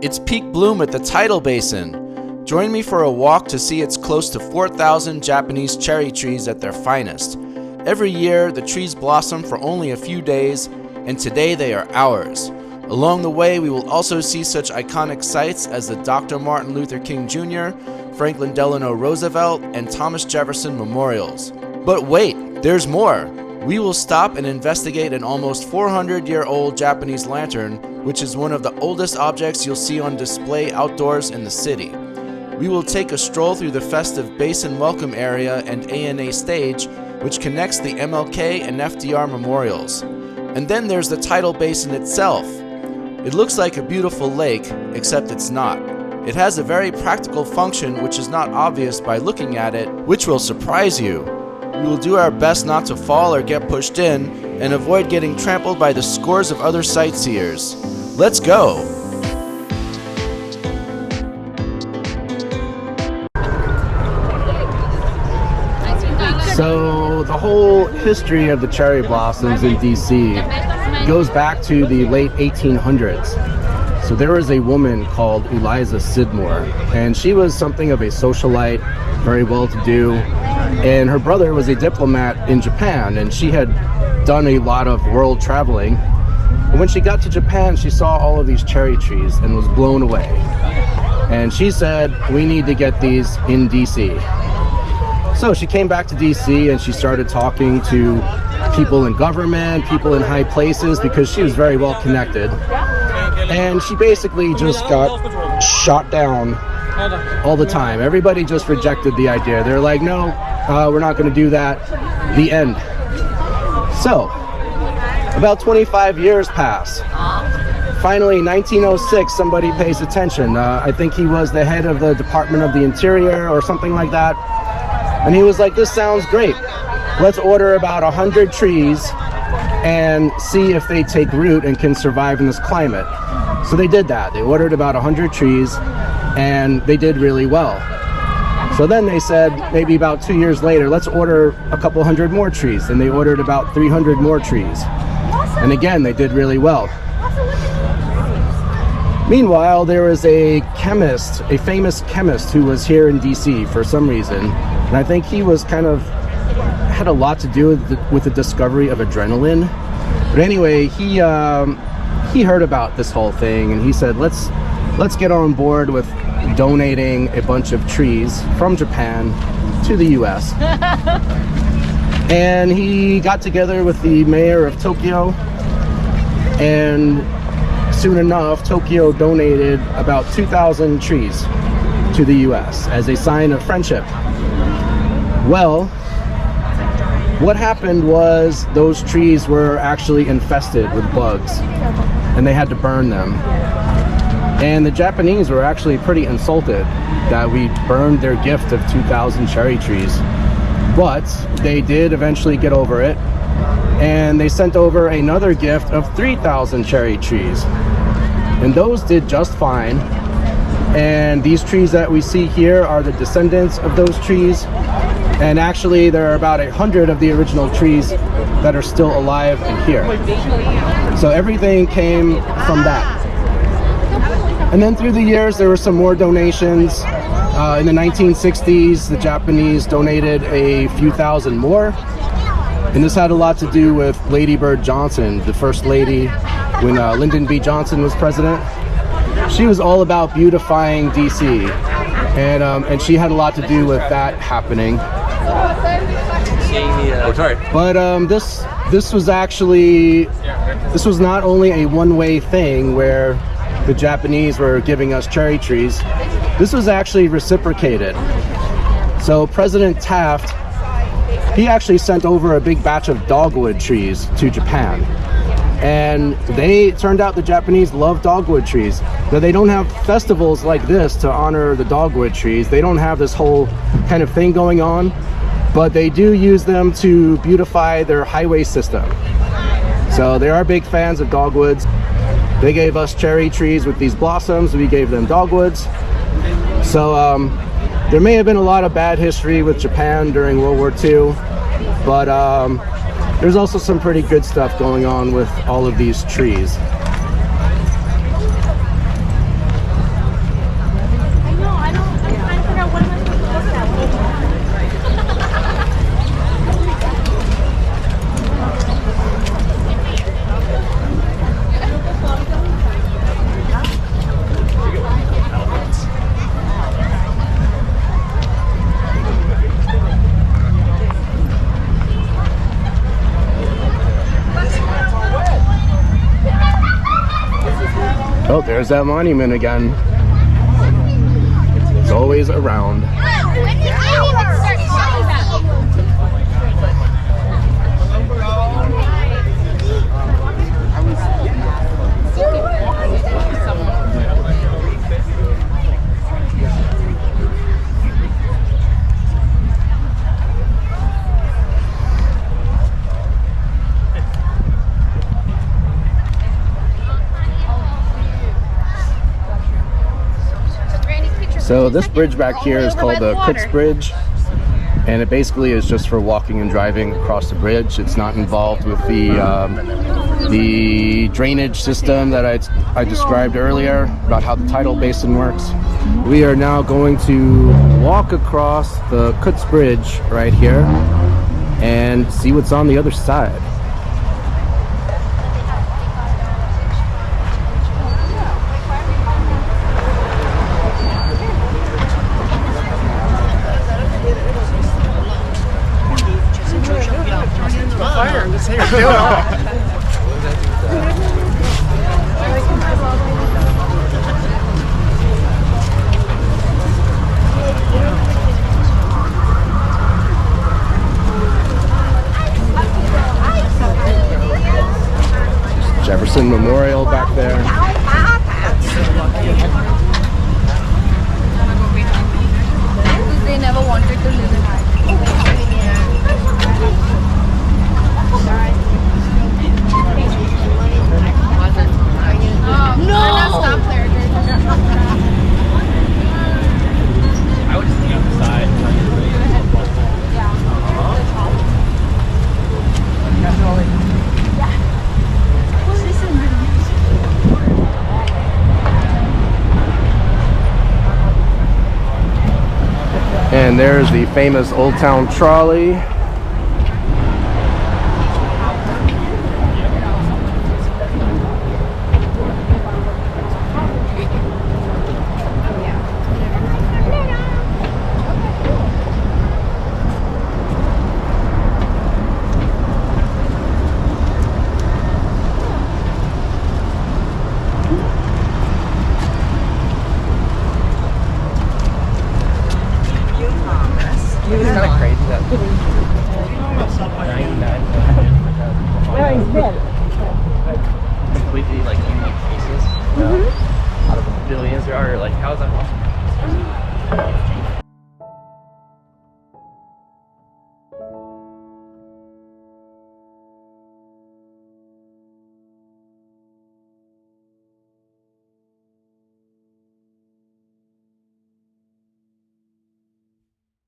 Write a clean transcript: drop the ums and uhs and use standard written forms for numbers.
It's peak bloom at the Tidal Basin. Join me for a walk to see its close to 4,000 Japanese cherry trees at their finest. Every year, the trees blossom for only a few days, and today they are ours. Along the way, we will also see such iconic sites as the Dr. Martin Luther King Jr., Franklin Delano Roosevelt, and Thomas Jefferson memorials. But wait, there's more! We will stop and investigate an almost 400-year-old Japanese lantern, which is one of the oldest objects you'll see on display outdoors in the city. We will take a stroll through the festive Basin welcome area and ANA stage, which connects the MLK and FDR memorials. And then there's the Tidal Basin itself. It looks like a beautiful lake, except it's not. It has a very practical function which is not obvious by looking at it, which will surprise you. We will do our best not to fall or get pushed in, and avoid getting trampled by the scores of other sightseers. Let's go! So the whole history of the cherry blossoms in DC goes back to the late 1800s. So there was a woman called Eliza Sidmore, and she was something of a socialite, very well-to-do, and her brother was a diplomat in Japan, and she had done a lot of world traveling. And when she got to Japan, she saw all of these cherry trees and was blown away. And she said, we need to get these in DC. So she came back to DC and she started talking to people in government, people in high places, because she was very well connected. And she basically just got shot down all the time. Everybody just rejected the idea. They're like, no, we're not going to do that. The end. So, about 25 years pass. Finally, 1906, somebody pays attention. I think he was the head of the Department of the Interior or something like that. And he was like, this sounds great. Let's order about 100 trees and see if they take root and can survive in this climate. So they did that. They ordered about 100 trees and they did really well. So then they said, maybe about 2 years later, let's order a couple hundred more trees. And they ordered about 300 more trees. And again, they did really well. Meanwhile, there was a chemist, a famous chemist who was here in DC for some reason. And I think he was had a lot to do with the discovery of adrenaline. But anyway, he heard about this whole thing and he said, let's get on board with donating a bunch of trees from Japan to the US. And he got together with the mayor of Tokyo, and soon enough, Tokyo donated about 2,000 trees to the US as a sign of friendship. Well, what happened was those trees were actually infested with bugs, and they had to burn them. And the Japanese were actually pretty insulted that we burned their gift of 2,000 cherry trees. But they did eventually get over it, and they sent over another gift of 3,000 cherry trees. And those did just fine. And these trees that we see here are the descendants of those trees. And actually, there are about 100 of the original trees that are still alive and here. So everything came from that. And then through the years, there were some more donations. In the 1960s, the Japanese donated a few thousand more. And this had a lot to do with Lady Bird Johnson, the first lady, when Lyndon B. Johnson was president. She was all about beautifying DC. And she had a lot to do with that happening. But this was not only a one-way thing where the Japanese were giving us cherry trees. This was actually reciprocated. So President Taft, he actually sent over a big batch of dogwood trees to Japan. And turned out the Japanese love dogwood trees. Now, they don't have festivals like this to honor the dogwood trees. They don't have this whole kind of thing going on, but they do use them to beautify their highway system. So they are big fans of dogwoods. They gave us cherry trees with these blossoms. We gave them dogwoods. So there may have been a lot of bad history with Japan during World War II, but there's also some pretty good stuff going on with all of these trees. There's that monument again. It's always around. So this bridge back here is called the Kutz Bridge, and it basically is just for walking and driving across the bridge. It's not involved with the drainage system that I described earlier about how the tidal basin works. We are now going to walk across the Kutz Bridge right here and see what's on the other side. Jefferson Memorial back there. They never wanted to live in I would just hang out the side. And there's the famous Old Town Trolley. It's kind of crazy that 99 completely like unique cases out of the billions there are. Like, how is that possible?